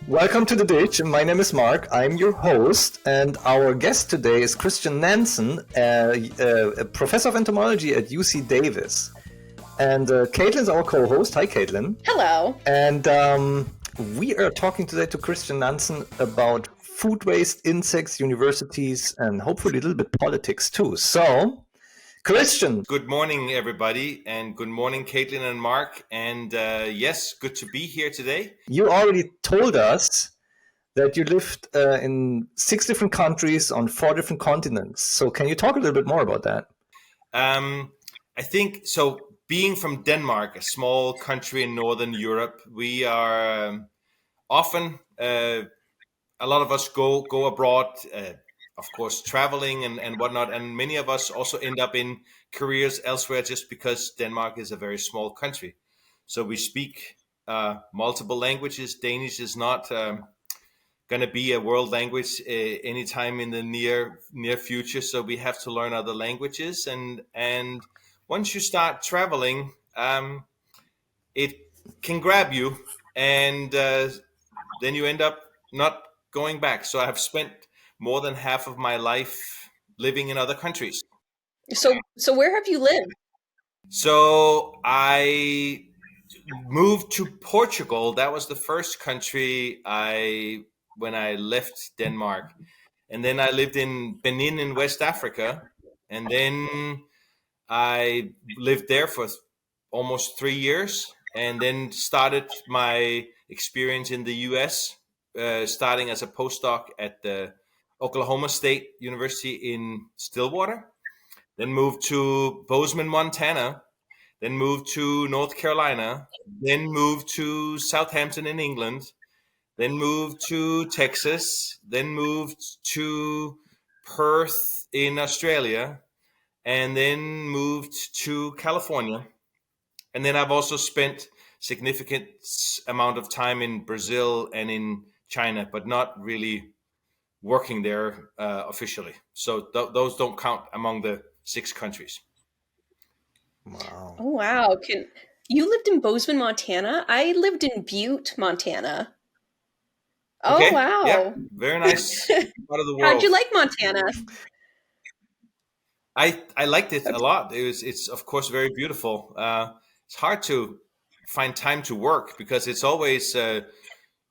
Welcome to The Ditch. My name is Mark. I'm your host, and our guest today is Christian Nansen, a professor of entomology at UC Davis. And Kaitlyn is our co-host. Hi, Kaitlyn. Hello. And we are talking today to Christian Nansen about food waste, insects, universities, and hopefully a little bit politics too. So, Christian. Good morning, everybody, and good morning, Kaitlyn and Mark. And yes, good to be here today. You already told us that you lived in 6 different countries on 4 different continents. So can you talk a little bit more about that? I think so. Being from Denmark, a small country in Northern Europe, we are often, a lot of us go abroad, of course, traveling and whatnot. And many of us also end up in careers elsewhere just because Denmark is a very small country. So we speak multiple languages. Danish is not going to be a world language anytime in the near future. So we have to learn other languages. And once you start traveling, it can grab you, and then you end up not going back. So I have spent more than half of my life living in other countries. So where have you lived? So I moved to Portugal. That was the first country when I left Denmark. And then I lived in Benin in West Africa. And then I lived there for almost 3 years, and then started my experience in the US, starting as a postdoc at the Oklahoma State University in Stillwater, then moved to Bozeman, Montana, then moved to North Carolina, then moved to Southampton in England, then moved to Texas, then moved to Perth in Australia, and then moved to California. And then I've also spent significant amount of time in Brazil and in China, but not really working there officially. So those don't count among the 6 countries. Wow. Oh, wow. You lived in Bozeman, Montana? I lived in Butte, Montana. Oh, Okay. wow. Yeah, very nice part of the world. How'd you like Montana? I liked it a lot. It's of course very beautiful. It's hard to find time to work because it's always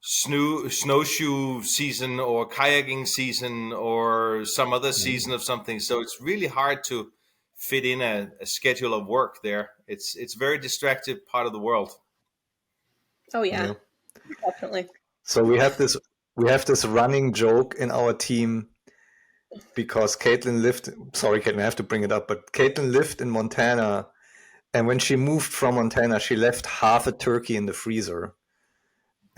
snowshoe season or kayaking season or some other season of something. So it's really hard to fit in a schedule of work there. It's very distracted part of the world. Oh yeah. Definitely. So we have this running joke in our team because Kaitlyn lived. Sorry, Kaitlyn, I have to bring it up, but Kaitlyn lived in Montana, and when she moved from Montana, she left half a turkey in the freezer.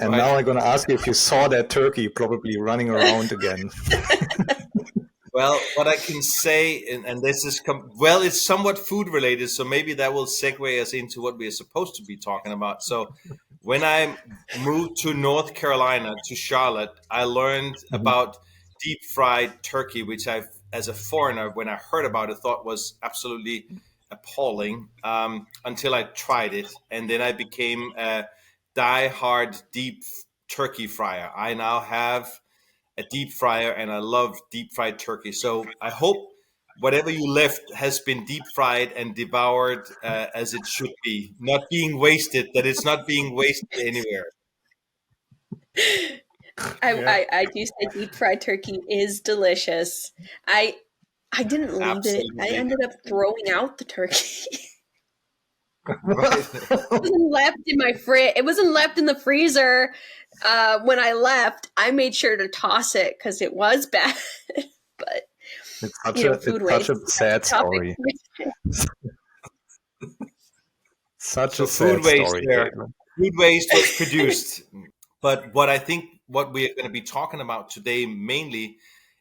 And now I'm going to ask you if you saw that turkey probably running around again. Well, what I can say, and this is, it's somewhat food related, so maybe that will segue us into what we are supposed to be talking about. So when I moved to North Carolina, to Charlotte, I learned about deep fried turkey, which as a foreigner, when I heard about it, thought was absolutely appalling until I tried it. And then I became a die-hard deep turkey fryer. I now have a deep fryer, and I love deep fried turkey. So I hope whatever you left has been deep fried and devoured as it should be, not being wasted, that it's not being wasted anywhere. I do say deep fried turkey is delicious. I didn't leave Absolutely. it. I ended up throwing out the turkey. Right. It wasn't left in my It wasn't left in the freezer. When I left, I made sure to toss it because it was bad. But it's such a sad story. Such a sad story. Food waste was produced. But what I think what we are going to be talking about today mainly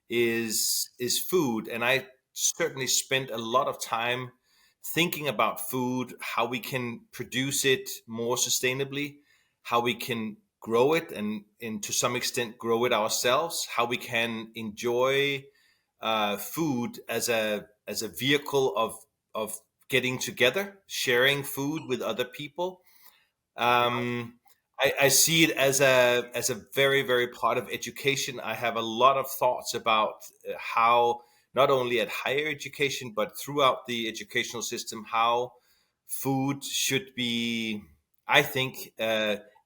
is food. And I certainly spent a lot of time thinking about food, how we can produce it more sustainably, how we can grow it and to some extent grow it ourselves, how we can enjoy food as a vehicle of getting together, sharing food with other people. I see it as a very, very part of education. I have a lot of thoughts about how, not only at higher education but throughout the educational system, how food should be, I think,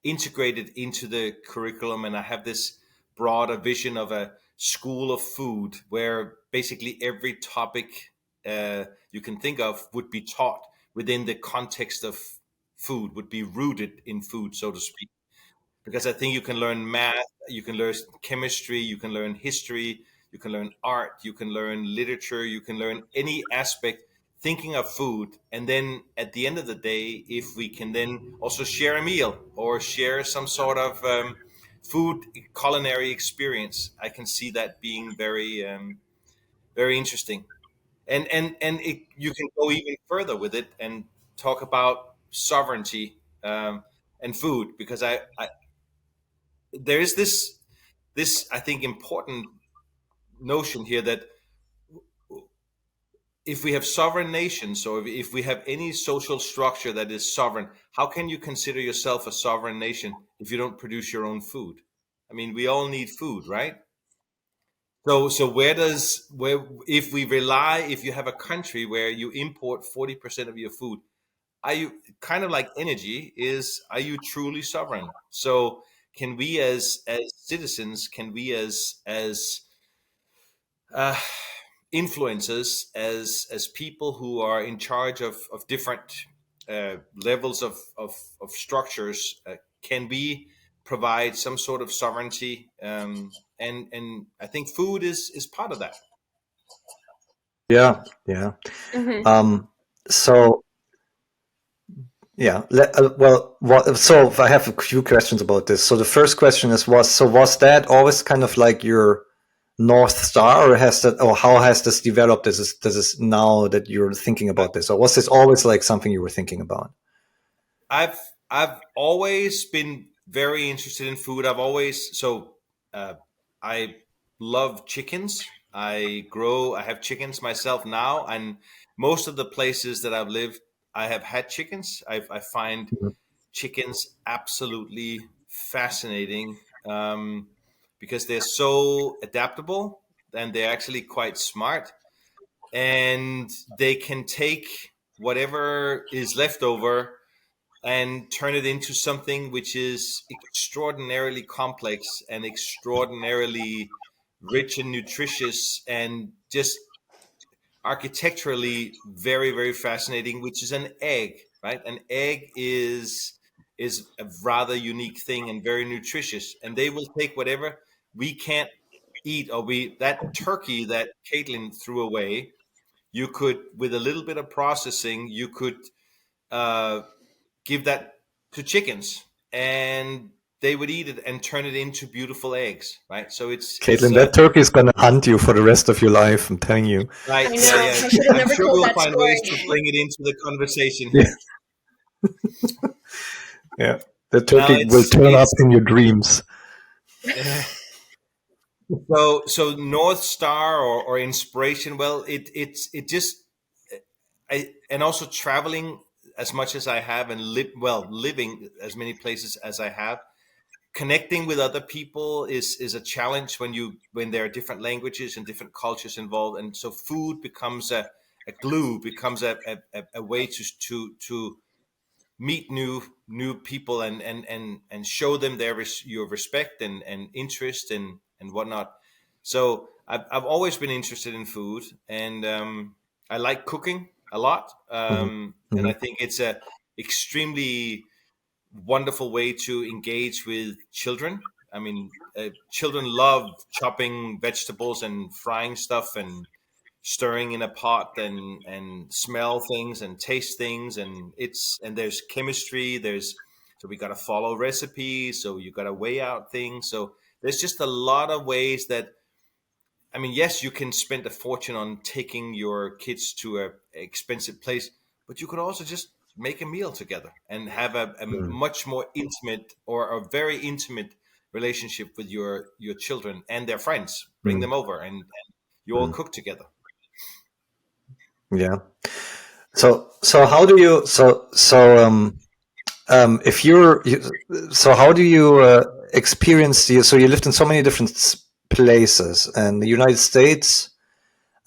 integrated into the curriculum. And I have this broader vision of a school of food where basically every topic you can think of would be taught within the context of food, would be rooted in food, so to speak. Because I think you can learn math, you can learn chemistry, you can learn history, you can learn art, you can learn literature, you can learn any aspect thinking of food. And then at the end of the day, if we can then also share a meal or share some sort of food culinary experience, I can see that being very, very interesting. You can go even further with it and talk about sovereignty, and food, because I there is this I think important notion here that if we have sovereign nations, or if we have any social structure that is sovereign, how can you consider yourself a sovereign nation if you don't produce your own food? I mean, we all need food, right? So where if we rely, if you have a country where you import 40% of your food, are you, kind of like energy, is, are you truly sovereign? So can we as citizens, can we as uh, influencers, as people who are in charge of different levels of structures, can we provide some sort of sovereignty? And I think food is part of that. Yeah, yeah. Hmm. So yeah, well, so I have a few questions about this. So the first question was that always kind of like your North Star, or how has this developed? This is now that you're thinking about this, or was this always like something you were thinking about? I've I've always been very interested in food. Uh, I love chickens. I have chickens myself now, and most of the places that I've lived, I have had chickens. I find Mhm. chickens absolutely fascinating, because they're so adaptable, and they're actually quite smart, and they can take whatever is left over and turn it into something which is extraordinarily complex and extraordinarily rich and nutritious, and just architecturally very, very fascinating, which is an egg, right? An egg is a rather unique thing and very nutritious, and they will take whatever we can't eat, or we, that turkey that Kaitlyn threw away, you could, with a little bit of processing, you could uh, give that to chickens, and they would eat it and turn it into beautiful eggs, right? So it's Kaitlyn, that turkey is gonna hunt you for the rest of your life. I'm telling you. right. I Yeah, know. yeah. I should have I'm never sure told we'll that find ways to story. bring it into the conversation Yeah, here. yeah. The Now turkey will turn up it's in your dreams. so North Star, or inspiration. Well, it just, and also traveling as much as I have, and living as many places as I have. Connecting with other people is a challenge when there are different languages and different cultures involved, and so food becomes a glue, becomes a way to meet new people, and show them your respect and interest and whatnot. So I've always been interested in food, and I like cooking a lot, Mhm, and I mhm, think it's a extremely wonderful way to engage with children. I mean, children love chopping vegetables and frying stuff and stirring in a pot, and smell things and taste things, and there's chemistry. So we got to follow recipes. So you got to weigh out things. So there's just a lot of ways that, I mean, yes, you can spend a fortune on taking your kids to a expensive place, but you could also just make a meal together and have a mhm, much more intimate, or a very intimate relationship with your children and their friends. Bring mhm, them over, and you all mhm. cook together. Yeah. So how do you if so how do you experience so you lived in so many different places, and the United States,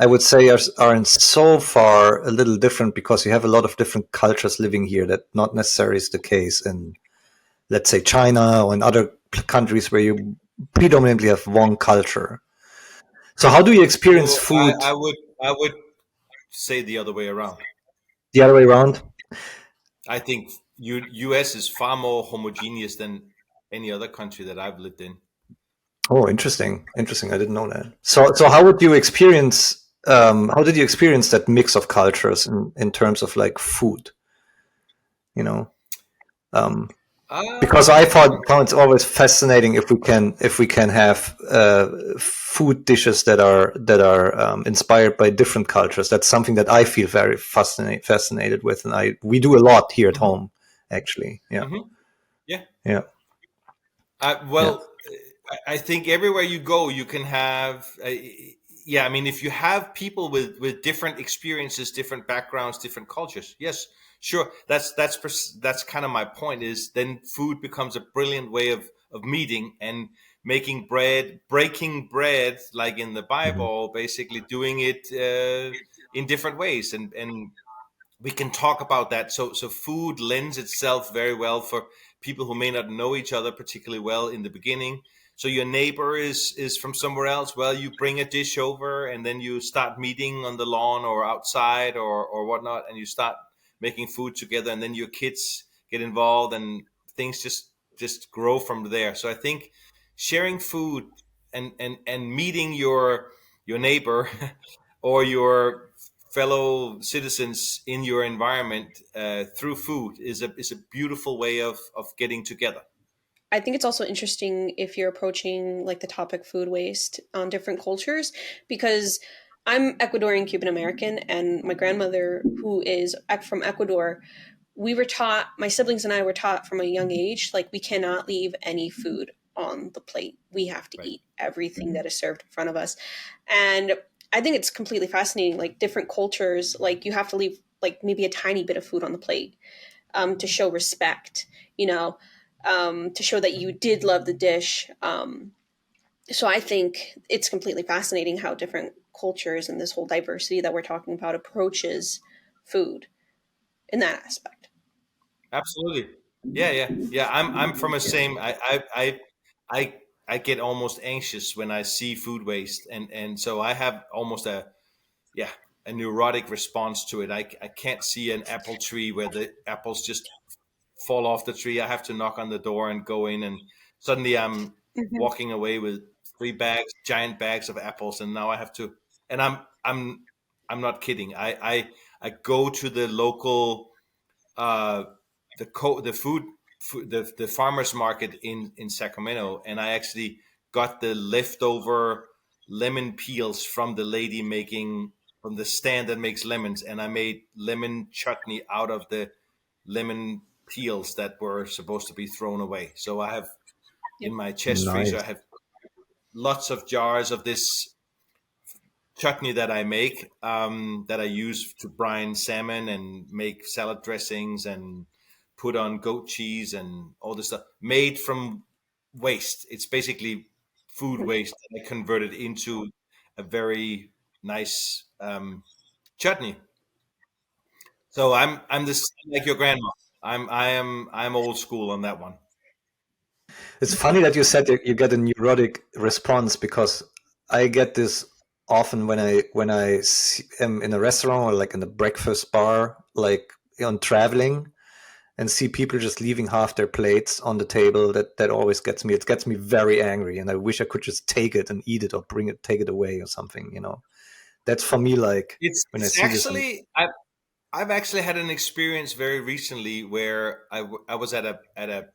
I would say, are in so far a little different because you have a lot of different cultures living here that not necessarily is the case in, let's say, China or in other countries where you predominantly have one culture. So how do you experience Well, food I would say the other way around. the other way around? I think U.S. is far more homogeneous than any other country that I've lived in. Oh, interesting. Interesting. I didn't know that. So how would you experience, how did you experience that mix of cultures in terms of like food, you know? Um, because I found it's always fascinating if we can have food dishes that are inspired by different cultures. That's something that I feel very fascinated with, and we do a lot here at home, actually. Yeah, Yeah. yeah, yeah. Well, I think everywhere you go, you can have. Yeah, I mean, if you have people with different experiences, different backgrounds, different cultures, yes, sure. That's kind of my point. Is then food becomes a brilliant way of meeting and making bread, breaking bread, like in the Hmm. Bible, basically doing it in different ways, and we can talk about that. So food lends itself very well for people who may not know each other particularly well in the beginning. So your neighbor is from somewhere else. Well, you bring a dish over, and then you start meeting on the lawn or outside or whatnot, and you start making food together, and then your kids get involved, and things just grow from there. So I think sharing food and meeting your neighbor or your fellow citizens in your environment through food is a beautiful way of getting together. I think it's also interesting if you're approaching like the topic food waste on different cultures, because I'm Ecuadorian Cuban American, and my grandmother, who is from Ecuador, we were taught, my siblings and I were taught from a young age, like we cannot leave any food on the plate. We have to Right. eat everything that is served in front of us. And I think it's completely fascinating. Like different cultures, like you have to leave like maybe a tiny bit of food on the plate, to show respect, you know, to show that you did love the dish. So I think it's completely fascinating how different cultures and this whole diversity that we're talking about approaches food in that aspect. Absolutely. Yeah. I'm from a same. I I get almost anxious when I see food waste, and so I have almost yeah a neurotic response to it. I can't see an apple tree where the apples just fall off the tree. I have to knock on the door and go in, and suddenly I'm Mhm. walking away with three bags, giant bags of apples, and now I have to. And I'm not kidding. I go to the local uh, the the farmers market in Sacramento, and I actually got the leftover lemon peels from the lady making from the stand that makes lemons, and I made lemon chutney out of the lemon peels that were supposed to be thrown away. So I have Yep. in my chest freezer, I Nice. have lots of jars of this chutney that I make, that I use to brine salmon and make salad dressings and put on goat cheese and all this stuff made from waste. It's basically food waste that I converted into a very nice chutney. So I'm this like your grandma. I'm old school on that one. It's funny that you said you get a neurotic response, because I get this often when am in a restaurant or like in a breakfast bar, like on traveling, and see people just leaving half their plates on the table. That always gets me. It gets me very angry, and I wish I could just take it and eat it or take it away or something. That's for me like when I It's see this. And actually I've actually had an experience very recently where I was at a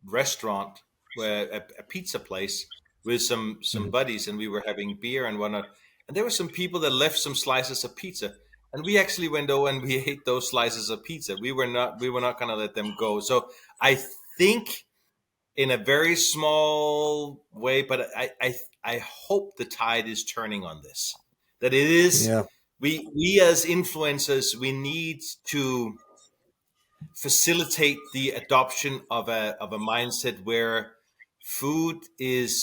restaurant where a pizza place with some Mhm. buddies, and we were having beer and whatnot, and there were some people that left some slices of pizza, and we actually went over and we ate those slices of pizza. We were not going to let them go. So I think in a very small way, but I hope the tide is turning on this, that it is Yeah. we as influencers, we need to facilitate the adoption of a mindset where food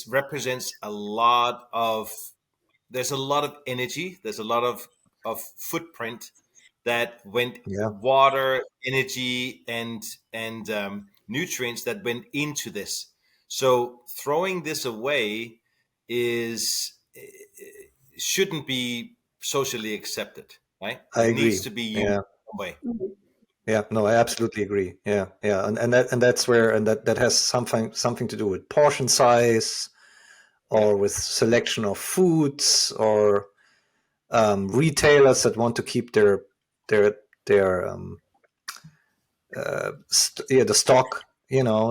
represents a lot of there's a lot of energy, there's a lot of footprint that went Yeah, water, energy, and nutrients that went into this. So throwing this away is shouldn't be socially accepted, right? I It needs agree. to be used Yeah. some way. Yeah, no, I absolutely agree. Yeah, yeah, and that's where, and that has something to do with portion size, Yeah. or with selection of foods, or retailers that want to keep their their the stock.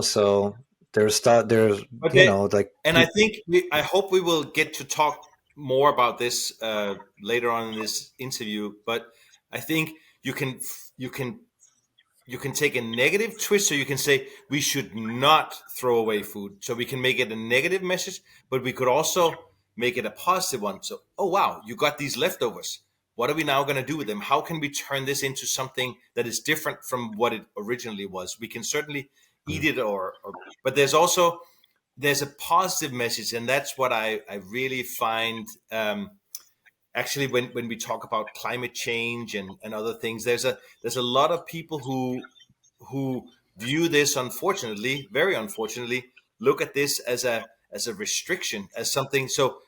So there's But they, like and I hope we will get to talk more about this later on in this interview. But I think you can you can you can take a negative twist, so you can say we should not throw away food, so we can make it a negative message, but we could also make it a positive one. So, oh wow, you got these leftovers, what are we now going to do with them? How can we turn this into something that is different from what it originally was? We can certainly eat it, or but there's a positive message, and that's what I really find. Actually, when we talk about climate change and other things, there's a lot of people who view this, unfortunately, very unfortunately, look at this as a restriction, as something. So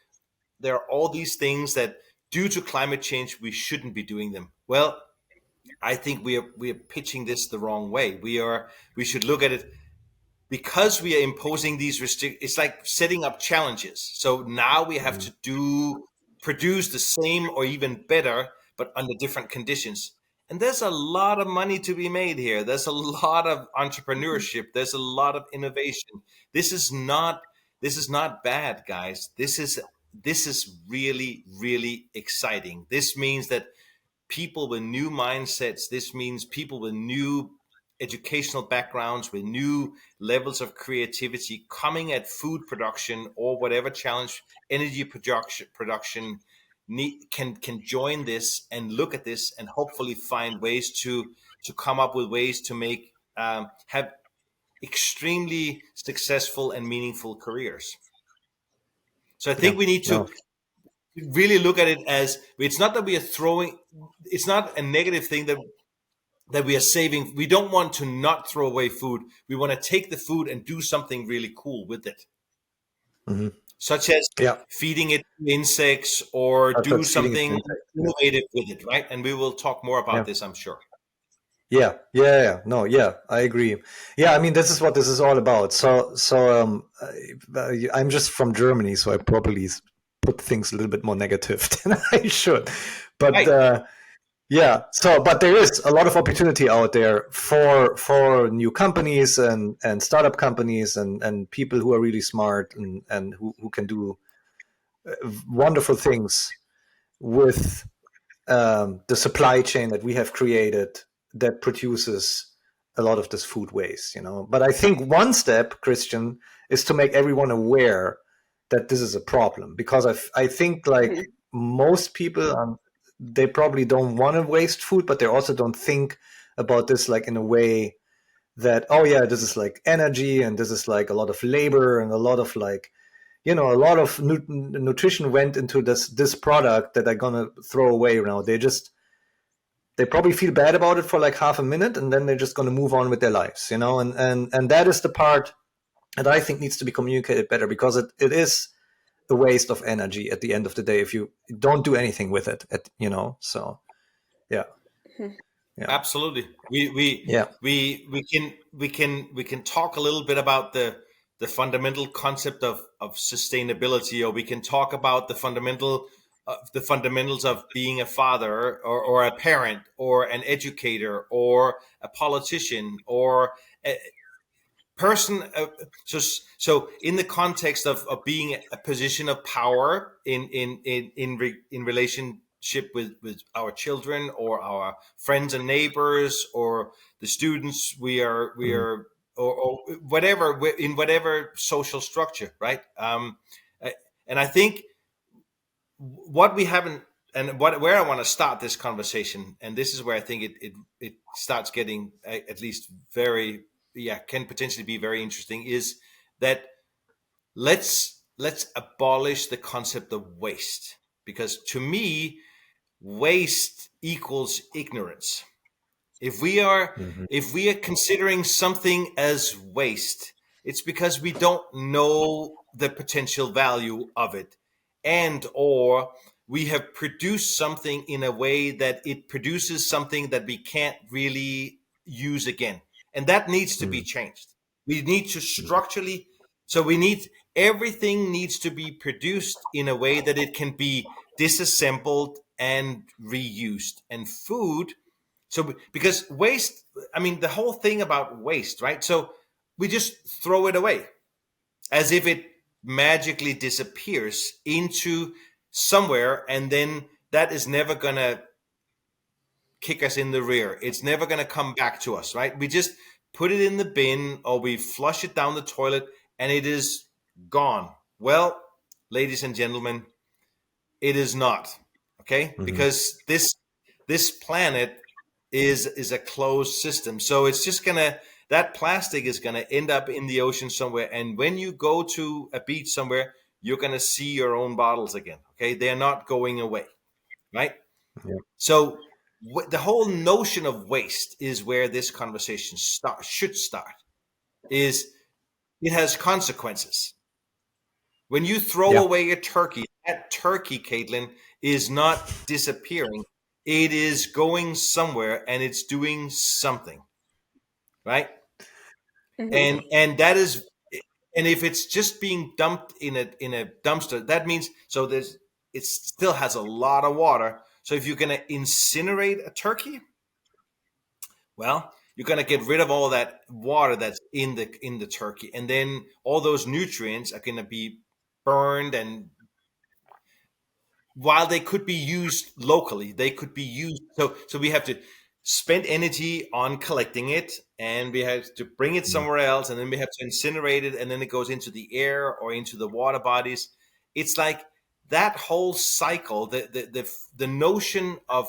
there are all these things that, due to climate change, we shouldn't be doing them. Well, I think we are pitching this the wrong way. We should look at it because we are imposing these restrictions. It's like setting up challenges. So now we have to produce the same or even better, but under different conditions. And there's a lot of money to be made here. There's a lot of entrepreneurship. There's a lot of innovation. This is not bad, guys. This is really, really exciting. This means that people with new mindsets, this means people with new educational backgrounds, with new levels of creativity, coming at food production or whatever challenge, energy production can join this and look at this and hopefully find ways to come up with ways to make have extremely successful and meaningful careers. So I yeah, think we need to no, really look at it as, it's not that we are throwing, it's not a negative thing that we are saving. We don't want to not throw away food. We want to take the food and do something really cool with it, hmm such as yeah, feeding it to insects or that's do what's feeding it to something insects. Yeah. innovative with it, right? And we will talk more about Yeah. this, I'm sure. Yeah, yeah, yeah. No, yeah, I agree. Yeah, I mean, this is what this is all about. I'm just from Germany, so I probably put things a little bit more negative than I should. But Right. yeah, but there is a lot of opportunity out there for new companies and startup companies and people who are really smart and who can do wonderful things with the supply chain that we have created that produces a lot of this food waste. But I think one step, Christian, is to make everyone aware that this is a problem, because I think like most people, they probably don't want to waste food, but they also don't think about this like in a way that, oh yeah, this is like energy and this is like a lot of labor and a lot of like, a lot of nutrition went into this product that they're gonna throw away now. They probably feel bad about it for like half a minute, and then they're just gonna move on with their lives. And that is the part that I think needs to be communicated better, because it is a waste of energy at the end of the day if you don't do anything with it. So yeah, yeah, Absolutely. yeah. We can talk a little bit about the fundamental concept of sustainability, or we can talk about the fundamentals of being a father, or a parent, or an educator, or a politician, or a person. So in the context of being a position of power in relationship with our children, or our friends and neighbors, or the students we Mhm. are or whatever, in whatever social structure, right? And I think what we haven't and where I want to start this conversation, and this is where I think it starts getting at least very, can potentially be very interesting, is that let's abolish the concept of waste, because to me, waste equals ignorance. If we are considering something as waste, it's because we don't know the potential value of it, and or we have produced something in a way that it produces something that we can't really use again, and that needs to be changed. We need to structurally, so we need, everything needs to be produced in a way that it can be disassembled and reused. And food, so because waste, I mean, the whole thing about waste, right? So we just throw it away as if it magically disappears into somewhere, and then that is never going to kick us in the rear. It's never going to come back to us, right? We just put it in the bin, or we flush it down the toilet, and it is gone. Well, ladies and gentlemen, it is not, okay? Because this planet is a closed system. So it's just gonna, that plastic is gonna end up in the ocean somewhere. And when you go to a beach somewhere, you're gonna see your own bottles again. Okay, they're not going away, right? Yeah. So the whole notion of waste is where this conversation should start. Is it has consequences. When you throw away a turkey, that turkey, Kaitlyn, is not disappearing. It is going somewhere, and it's doing something, right? And that is, and if it's just being dumped in a dumpster, that means, so it still has a lot of water. So if you're going to incinerate a turkey, well, you're going to get rid of all that water that's in the turkey, and then all those nutrients are going to be burned, and while they could be used locally, they could be used. So we have to spend energy on collecting it, and we have to bring it somewhere else, and then we have to incinerate it, and then it goes into the air or into the water bodies. It's like that whole cycle. The notion of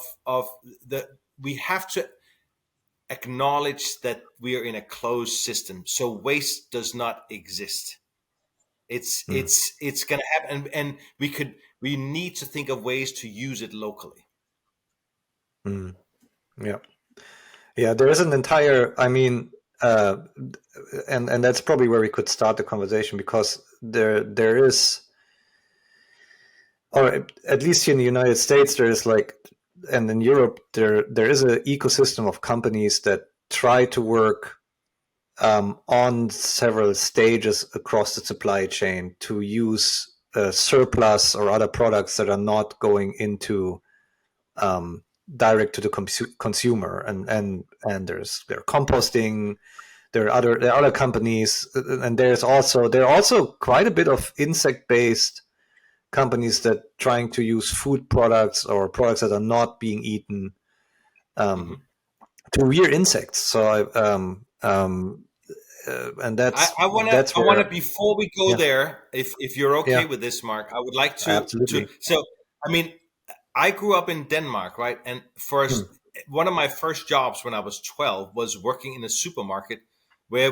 the we have to acknowledge that we are in a closed system, so waste does not exist. It's going to happen, and we need to think of ways to use it locally. Yeah, there is an entire, I mean, and that's probably where we could start the conversation, because there is, or at least here in the United States, there is like, and in Europe, there is an ecosystem of companies that try to work on several stages across the supply chain to use surplus or other products that are not going into direct to the consumer, and there's composting. There are other companies, and there are also quite a bit of insect-based companies that trying to use food products or products that are not being eaten to rear insects. So and I want to before we go there, if you're okay with this, Mark, I would like to absolutely. So I mean, I grew up in Denmark, right? And first, one of my first jobs when I was 12 was working in a supermarket, where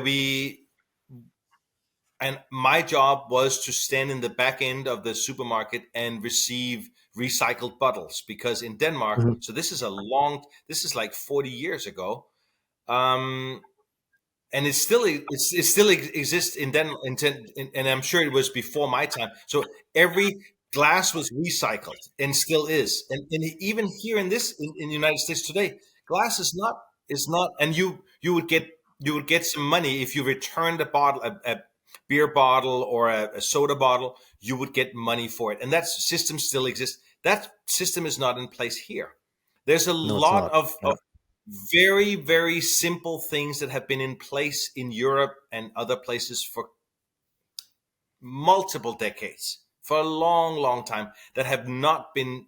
and my job was to stand in the back end of the supermarket and receive recycled bottles, because in Denmark, so this is like 40 years ago, and it still exists in Denmark, and I'm sure it was before my time. So every glass was recycled, and still is, and even here in the United States today, glass is not, and you would get some money if you returned a bottle, a beer bottle or a soda bottle. You would get money for it, and that system still exists. That system is not in place here. There's a lot of very, very simple things that have been in place in Europe and other places for multiple decades, for a long, long time, that have not been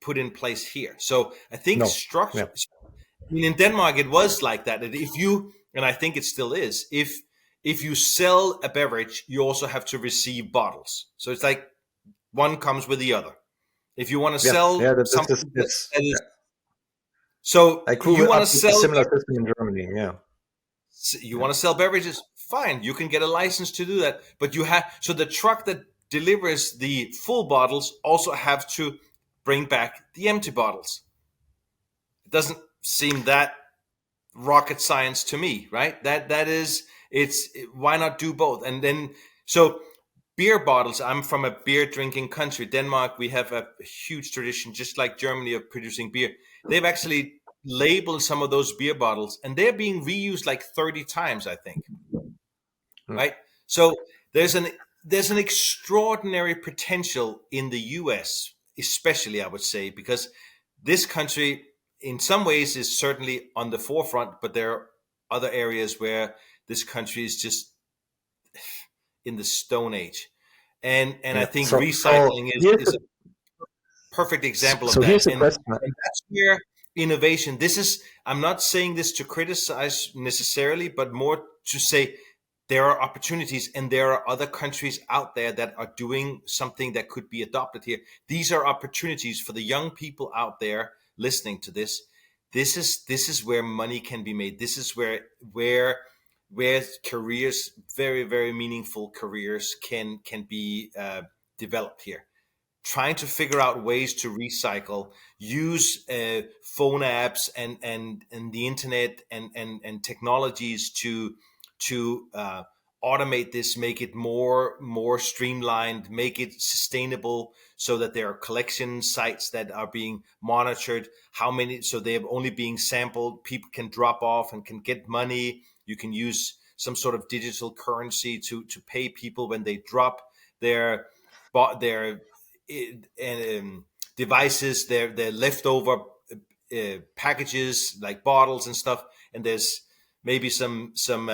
put in place here. So I think structure. I mean, in Denmark, it was like that. If you, and I think it still is, if you sell a beverage, you also have to receive bottles. So it's like one comes with the other. If you want to Yeah, sell yeah. something It's. that is, so I you grew want to up with a sell similar system in Germany. Yeah, you yeah, want to sell beverages, fine, you can get a license to do that, but you have, so the truck that delivers the full bottles also have to bring back the empty bottles. It doesn't seem that rocket science to me, right? That is, it's, why not do both? And then, so beer bottles, I'm from a beer drinking country, Denmark. We have a huge tradition, just like Germany, of producing beer. They've actually labeled some of those beer bottles, and they're being reused like 30 times, I think. mm, Right? So there's an extraordinary potential in the US, especially, I would say, because this country in some ways is certainly on the forefront, but there are other areas where this country is just in the Stone Age. And I yeah. think So recycling here's is a perfect example of so that. here's the question. And that's where innovation, this is, I'm not saying this to criticize necessarily, but more to say there are opportunities, and there are other countries out there that are doing something that could be adopted here. These are opportunities for the young people out there listening to this. This is where money can be made. This is where careers, very, very meaningful careers, can be developed here. Trying to figure out ways to recycle, use phone apps and the internet and technologies to automate this, make it more streamlined, make it sustainable, so that there are collection sites that are being monitored. How many? So they're only being sampled. People can drop off and can get money. You can use some sort of digital currency to pay people when they drop their their devices, their leftover packages like bottles and stuff. And there's maybe some some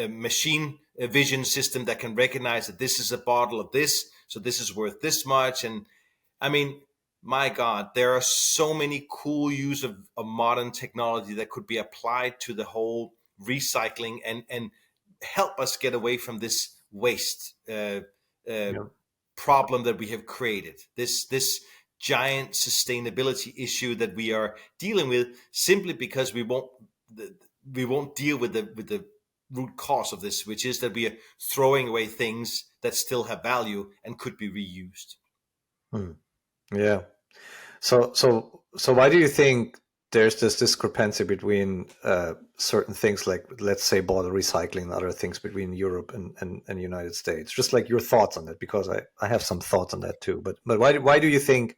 machine vision system that can recognize that this is a bottle of this, so this is worth this much. And I mean, my God, there are so many cool use of modern technology that could be applied to the whole recycling and help us get away from this waste uh, Yeah. problem that we have created. This giant sustainability issue that we are dealing with, simply because we won't deal with the root cause of this, which is that we are throwing away things that still have value and could be reused. Hmm. Yeah. So why do you think there's this discrepancy between certain things, like let's say border recycling, and other things between Europe and the United States? Just like your thoughts on that, because I have some thoughts on that too. But why do you think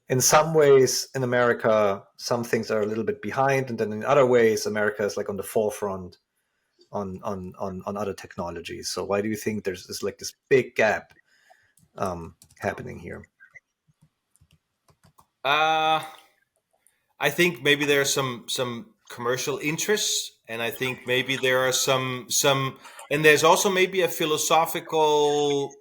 in some ways in America some things are a little bit behind, and then in other ways America is like on the forefront on other technologies? So why do you think there's this big gap happening here? Uh, I think maybe there are some commercial interests, and I think maybe there are and there's also maybe a philosophical,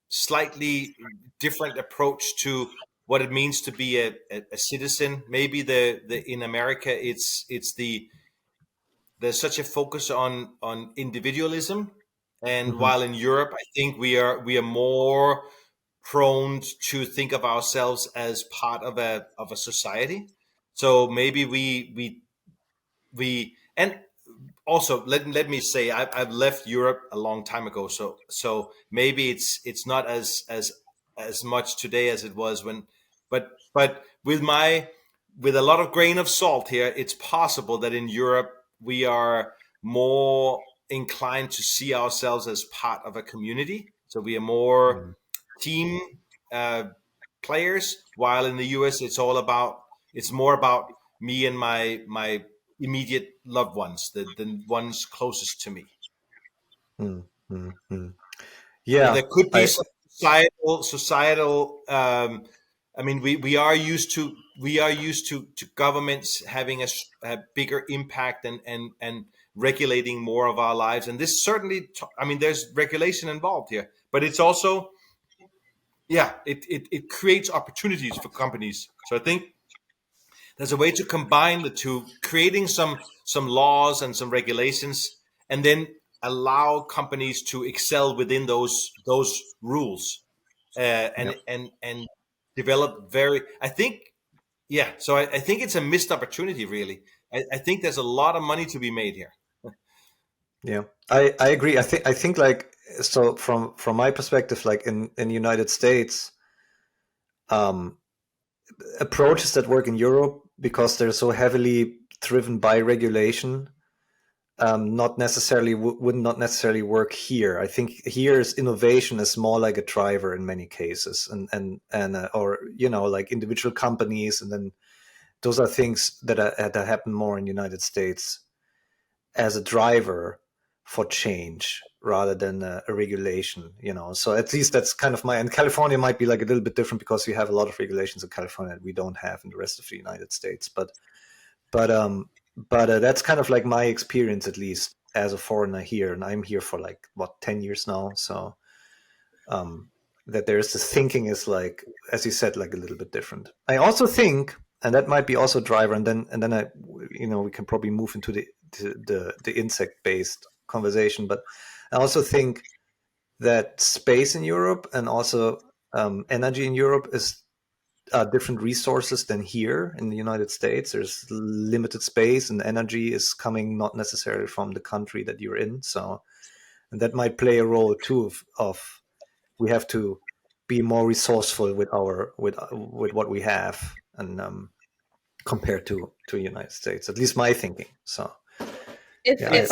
slightly different approach to what it means to be a citizen. Maybe the in America it's there's such a focus on individualism, and Hmm. while in Europe I think we are more prone to think of ourselves as part of a society. So maybe we and also let me say I've left Europe a long time ago, so maybe it's not as much today as it was when, but with a lot of grain of salt here, it's possible that in Europe we are more inclined to see ourselves as part of a community, so we are more team uh, players, while in the US it's more about me and my immediate loved ones, the ones closest to me. Mm-hmm. So Yeah, there could be I some societal. I mean, we are used to governments having a bigger impact and regulating more of our lives, and this certainly. I mean, there's regulation involved here, but it's also, yeah, it creates opportunities for companies. So I think there's a way to combine the two, creating some laws and some regulations, and then allow companies to excel within those rules. and develop very. I think, yeah. So I think it's a missed opportunity. Really, I think there's a lot of money to be made here. Yeah, I agree. I think like, so from my perspective, like in the United States, um, approaches that work in Europe because they're so heavily driven by regulation, not necessarily would not necessarily work here. I think here's innovation is more like a driver in many cases, and or like individual companies, and then those are things that happen more in the United States as a driver for change rather than a regulation. So at least that's kind of and California might be like a little bit different because we have a lot of regulations in California that we don't have in the rest of the United States. But that's kind of like my experience, at least as a foreigner here, and I'm here for like 10 years now. So that there's this thinking is like, as you said, like a little bit different. I also think, and that might be also a driver, and then we can probably move into the insect based conversation. But I also think that space in Europe and also energy in Europe is different resources than here in the United States. There's limited space, and energy is coming not necessarily from the country that you're in. So, and that might play a role too of we have to be more resourceful with what we have, and compared to the United States. At least my thinking. So, If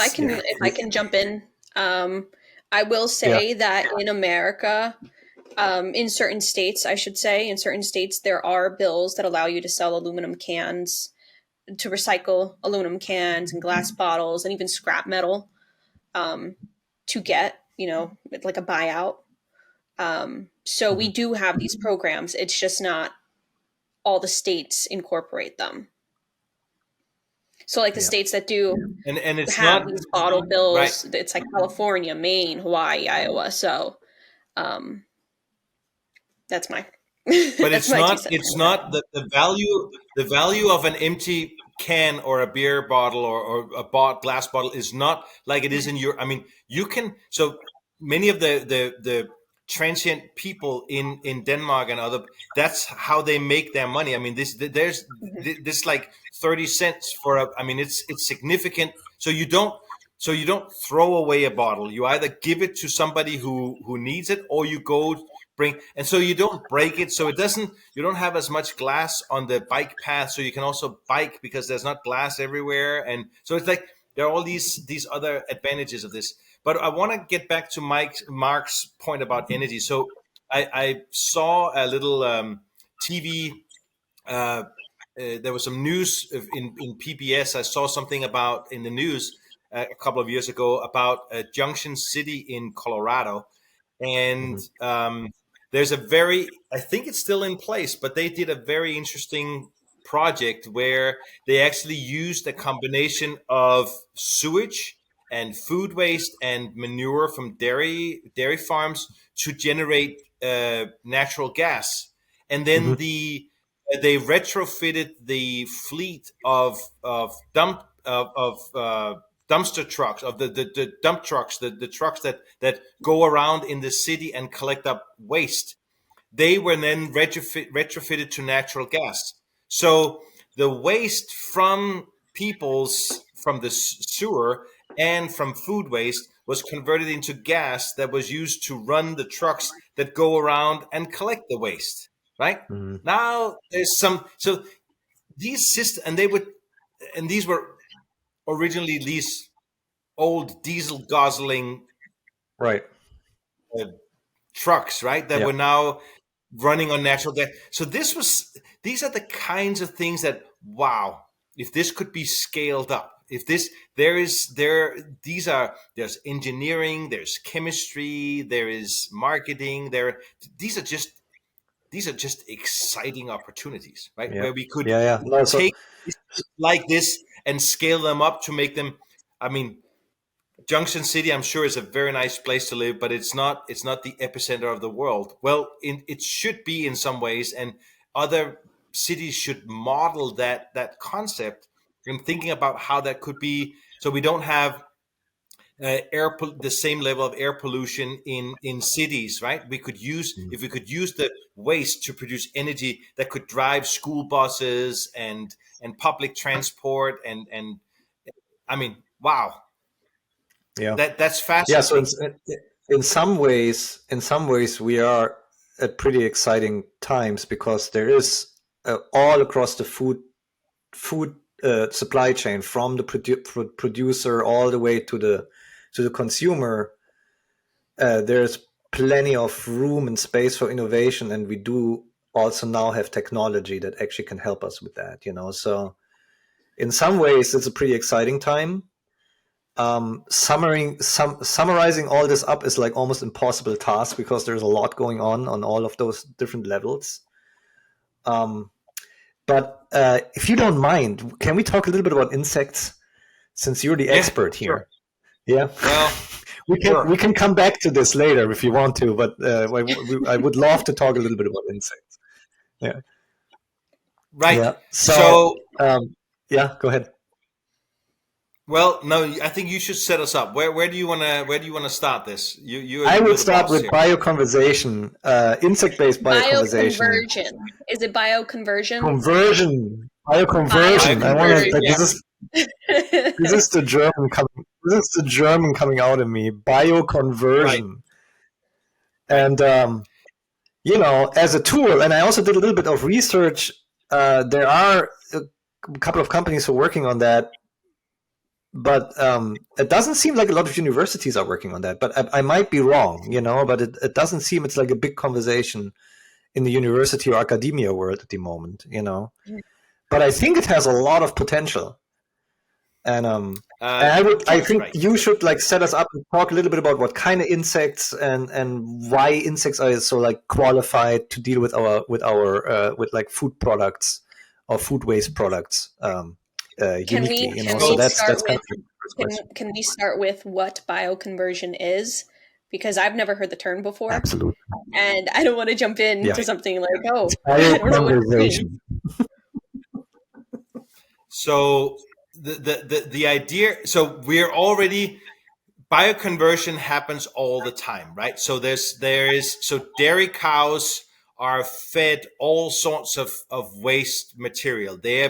I can jump in, I will say that in America, in certain states, I should say, in certain states, there are bills that allow you to sell aluminum cans, to recycle aluminum cans and glass bottles and even scrap metal, to get, like a buyout. So we do have these programs. It's just not all the states incorporate them. So like the states that do and it's have not these bottle bills, right. it's like California, Maine, Hawaii, Iowa. So that's my But that's my 2 cents. it's not the value of an empty can or a beer bottle or glass bottle is not like it is in your. I mean, you can. So many of the transient people in Denmark and other, that's how they make their money. I mean, there's this like 30 cents for a. I mean, it's significant. So you don't throw away a bottle. You either give it to somebody who needs it, or you go bring, and so you don't break it, so you don't have as much glass on the bike path, so you can also bike because there's not glass everywhere. And so it's like there are all these other advantages of this. But I want to get back to Mark's point about energy. So I saw a little TV, there was some news in PBS. I saw something about in the news a couple of years ago about Junction City in Colorado, and there's I think it's still in place, but they did a very interesting project where they actually used a combination of sewage and food waste and manure from dairy farms to generate natural gas. And then they retrofitted the fleet of dumpster trucks, of the dump trucks, the trucks that go around in the city and collect up waste. They were then retrofitted to natural gas. So the waste from from the sewer and from food waste was converted into gas that was used to run the trucks that go around and collect the waste. Right now, there's so these systems, and these were originally these old diesel guzzling Right. uh, trucks, right? That were now running on natural gas. So these are the kinds of things that, wow, if this could be scaled up, if this, there's engineering, there's chemistry, there is marketing, these are just exciting opportunities, right? Where we could No, so take like this and scale them up to make them. I mean, Junction City, I'm sure, is a very nice place to live, but it's not the epicenter of the world. Well, it should be in some ways, and other cities should model that concept and thinking about how that could be. So we don't have the same level of air pollution in cities, right? If we could use the waste to produce energy that could drive school buses and public transport and I mean, wow, Yeah. that's Yeah. So fascinating. in some ways, we are at pretty exciting times because there is all across the food supply chain, from the producer all the way to the consumer. There's plenty of room and space for innovation, and we do also now have technology that actually can help us with that. So in some ways, it's a pretty exciting time. Summarizing all this up is like almost impossible task because there's a lot going on all of those different levels. But if you don't mind, can we talk a little bit about insects, since you're the expert here? Sure. Yeah. Well, we can come back to this later if you want to, but I would love to talk a little bit about insects. Yeah. right. Yeah. So, Yeah, go ahead. well, no, I think you should set us up. Where do you wanna start this? I You're would the start boss with here. bioconversation, insect-based bioconversation. Bioconversion. Is it bioconversion? Bioconversion. I want to. Bioconversion. This is the German coming. This is the German coming out of me. Bioconversion, and as a tool. And I also did a little bit of research. There are a couple of companies who are working on that, but it doesn't seem like a lot of universities are working on that. But I might be wrong, But it doesn't seem it's like a big conversation in the university or academia world at the moment, But I think it has a lot of potential. And I think you should like set us up and talk a little bit about what kind of insects and why insects are so like qualified to deal with our with like food products or food waste products uniquely. So that's kind of the first question. Can we start with what bioconversion is? Because I've never heard the term before. Absolutely. And I don't want to jump into something like, I don't know what it means. So the idea, so we're already, bioconversion happens all the time, right? So so dairy cows are fed all sorts of waste material. They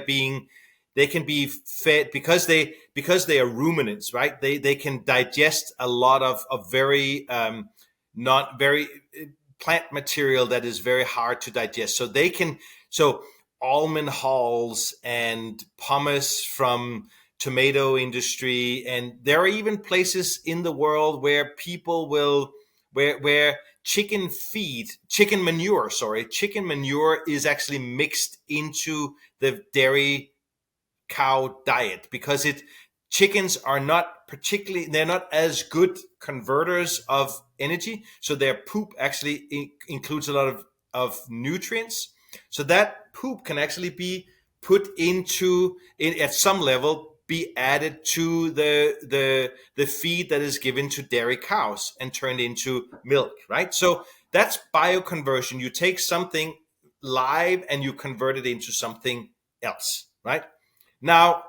can be fed because they are ruminants, right? They can digest a lot of very not very plant material that is very hard to digest. So almond hulls and pumice from tomato industry, and there are even places in the world where people will where chicken manure is actually mixed into the dairy cow diet, because chickens are they're not as good converters of energy, so their poop actually includes a lot of nutrients. So that poop can actually be put at some level, be added to the feed that is given to dairy cows and turned into milk, right? So that's bioconversion. You take something live and you convert it into something else, right? Now,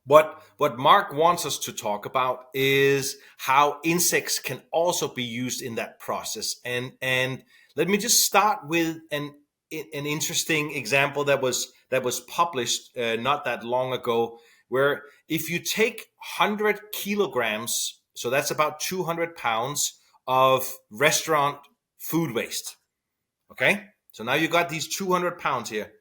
what Mark wants us to talk about is how insects can also be used in that process. And let me just start with an interesting example that was published not that long ago, where if you take 100 kilograms, so that's about 200 pounds of restaurant food waste. Okay, so now you got these 200 pounds here.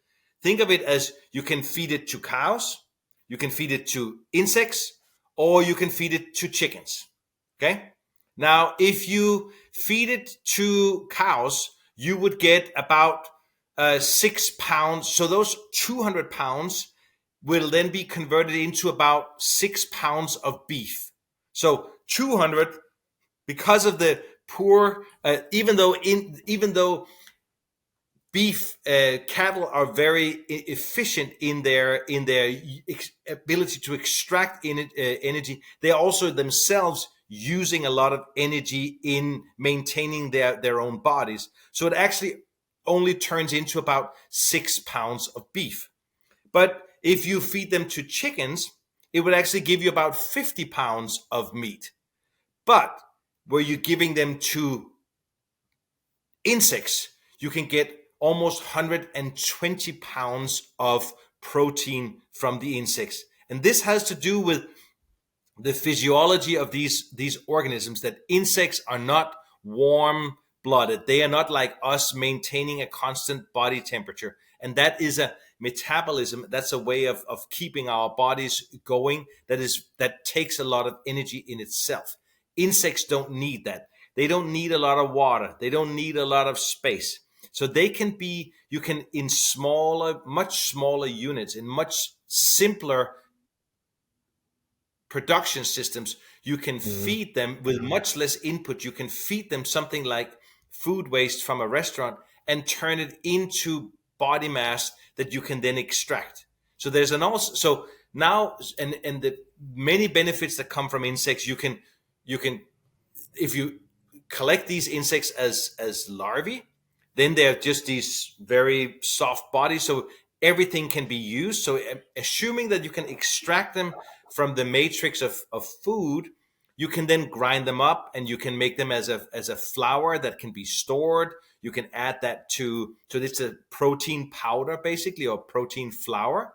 Think of it as you can feed it to cows, you can feed it to insects, or you can feed it to chickens. Okay, now if you feed it to cows, you would get about 6 pounds. So those 200 pounds will then be converted into about 6 pounds of beef. So 200, because of the poor, even though beef cattle are very efficient in their ability to extract energy, they are also themselves using a lot of energy in maintaining their own bodies. So it actually only turns into about 6 pounds of beef. But if you feed them to chickens, it would actually give you about 50 pounds of meat. But where you're giving them to insects, you can get almost 120 pounds of protein from the insects. And this has to do with the physiology of these organisms, that insects are not warm blooded. They are not like us maintaining a constant body temperature. And that is a metabolism. That's a way of keeping our bodies going. That takes a lot of energy in itself. Insects don't need that. They don't need a lot of water. They don't need a lot of space. So you can in much smaller units, in much simpler production systems, you can feed them with much less input. You can feed them something like food waste from a restaurant and turn it into body mass that you can then extract. So there's so now, and the many benefits that come from insects, you can if you collect these insects as larvae, then they're just these very soft bodies, so everything can be used. So assuming that you can extract them from the matrix of food, you can then grind them up and you can make them as a flour that can be stored. You can add that so it's a protein powder basically, or protein flour.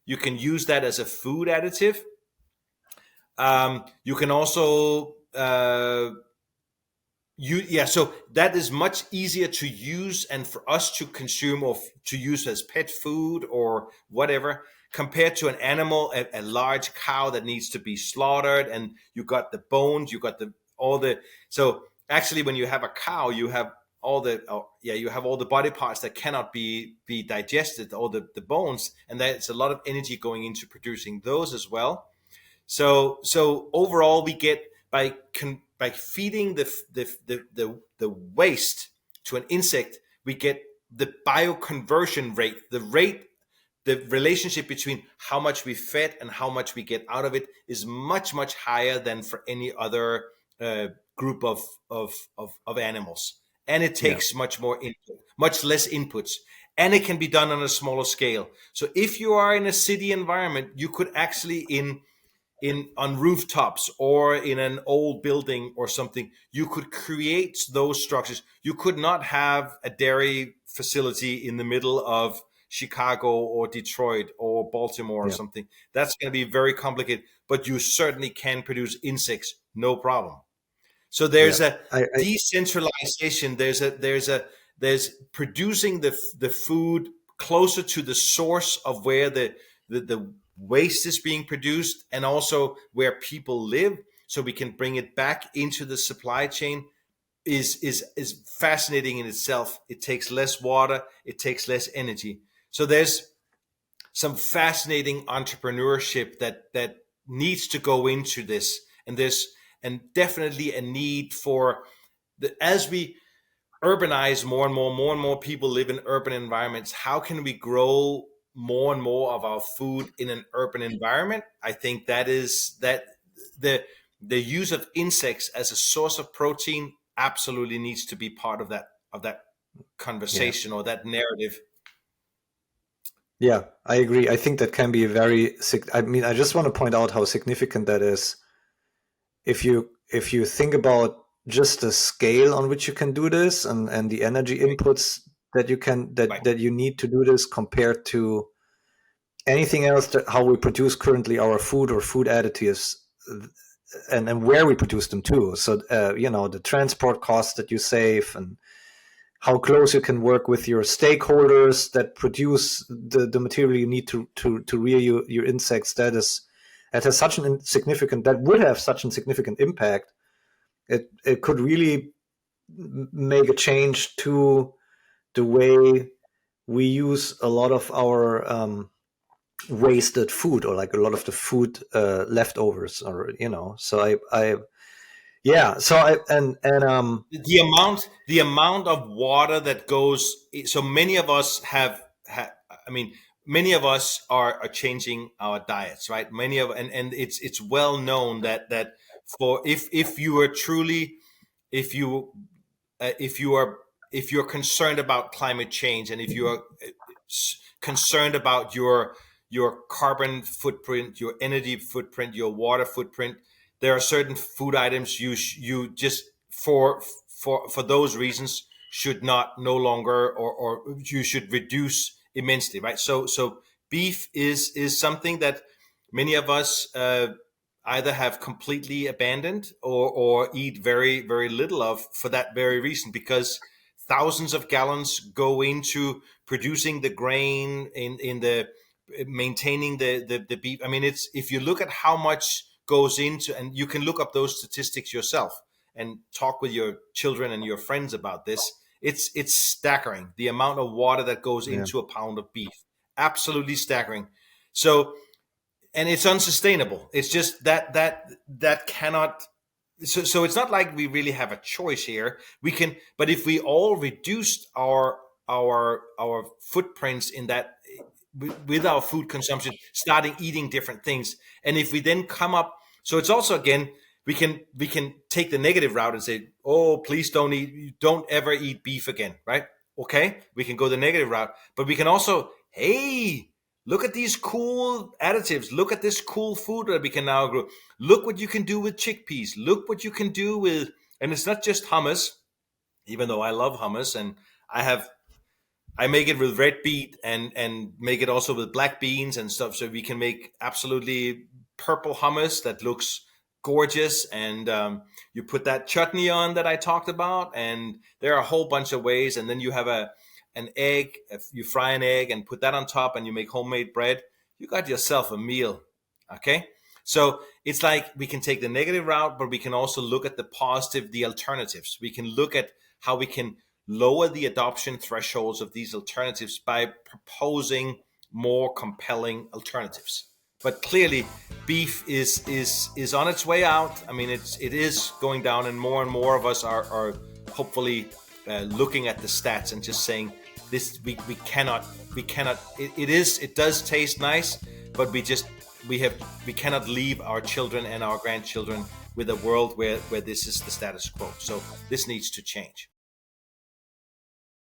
You can use that as a food additive. You can also so that is much easier to use and for us to consume or to use as pet food or whatever, compared to an animal, a large cow that needs to be slaughtered, and you got the bones, you got so actually when you have a cow, you have you have all the body parts that cannot be digested, all the bones, and that's a lot of energy going into producing those as well. So overall, we get by feeding the waste to an insect, we get the bioconversion rate. The relationship between how much we fed and how much we get out of it is much higher than for any other group of animals, and it takes much less inputs, and it can be done on a smaller scale. So if you are in a city environment, you could actually on rooftops or in an old building or something, you could create those structures. You could not have a dairy facility in the middle of Chicago or Detroit or Baltimore or something. That's going to be very complicated, but you certainly can produce insects, no problem. So there's a decentralization. There's producing the food closer to the source of where the waste is being produced, and also where people live, so we can bring it back into the supply chain, is fascinating in itself. It takes less water, it takes less energy. So there's some fascinating entrepreneurship that needs to go into this, and definitely a need for as we urbanize more and more people live in urban environments. How can we grow more and more of our food in an urban environment? I think that the use of insects as a source of protein absolutely needs to be part of that conversation or that narrative. Yeah, I agree. I think that can be I just want to point out how significant that is. If you think about just the scale on which you can do this, and the energy inputs that you need to do this, compared to anything else, how we produce currently our food or food additives, and where we produce them too. So the transport costs that you save, and how close you can work with your stakeholders that produce the material you need to rear your insects. That would have such a significant impact. It could really make a change to the way we use a lot of our wasted food, or like a lot of the food leftovers, or So the amount of water that goes. So many of us many of us are changing our diets, right? And it's well known that for if you are truly, if you're concerned about climate change, and if you are concerned about your carbon footprint, your energy footprint, your water footprint, there are certain food items you just for those reasons should not no longer, or you should reduce immensely, right? So beef is something that many of us either have completely abandoned, or eat very, very little of, for that very reason, because thousands of gallons go into producing the grain, in the maintaining the beef. I mean, it's, if you look at how much goes into, and you can look up those statistics yourself and talk with your children and your friends about this, it's staggering, the amount of water that goes into a pound of beef. Absolutely staggering. So, and it's unsustainable. It's just that cannot. So it's not like we really have a choice here. We can, but if we all reduced our footprints in that, with our food consumption, starting eating different things, and if we then come up, so it's also, again, we can take the negative route and say, oh, please don't ever eat beef again, right? Okay, we can go the negative route, but we can also, hey, look at these cool additives. Look at this cool food that we can now grow. Look what you can do with chickpeas. Look what you can do with, and it's not just hummus, even though I love hummus, and I make it with red beet, and make it also with black beans and stuff. So we can make absolutely purple hummus that looks gorgeous. And you put that chutney on that I talked about, and there are a whole bunch of ways. And then you have an egg. If you fry an egg and put that on top, and you make homemade bread, you got yourself a meal. Okay. So it's like we can take the negative route, but we can also look at the positive, the alternatives. We can look at how we can lower the adoption thresholds of these alternatives by proposing more compelling alternatives. But clearly, beef is on its way out. I mean, it is going down, and more of us are hopefully looking at the stats and just saying, this, we cannot. It does taste nice, but we cannot leave our children and our grandchildren with a world where this is the status quo. So this needs to change.